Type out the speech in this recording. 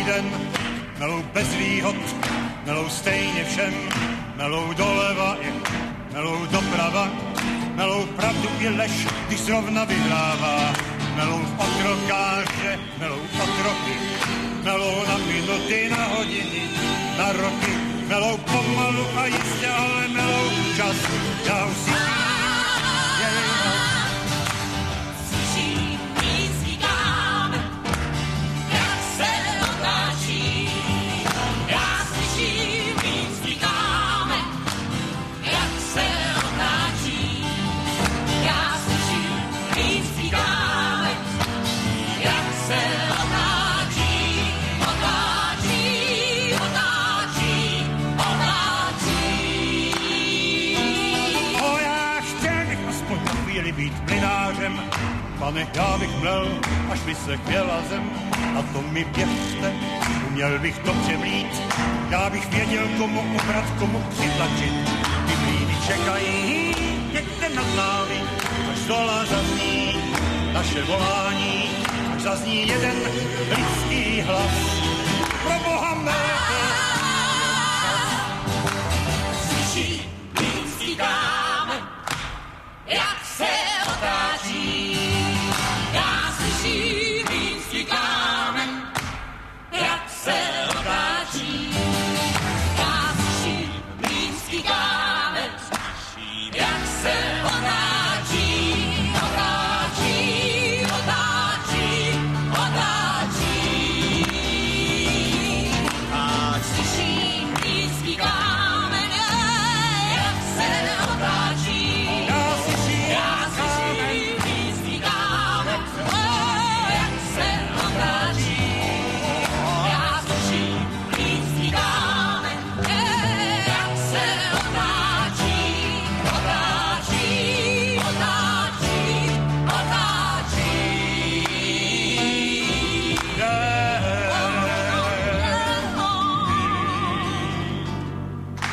každý den, melou bez výhod, melou stejně všem, melou doleva i melou doprava, melou pravdu i lež, když zrovna vyhrává, melou otrokáře, melou otroky, melou na minuty, na hodiny, na roky, melou pomalu a jistě, ale melou čas, já už si být plynářem, pane, já bych mlel, až by se kvěla zem, a to mi věřte, uměl bych to převlít, já bych věděl, komu obrat, komu přitlačit. Ty mlýny čekají někde nad námi, až zdola zazní naše volání, až zazní jeden lidský hlas. Pro Boha mého!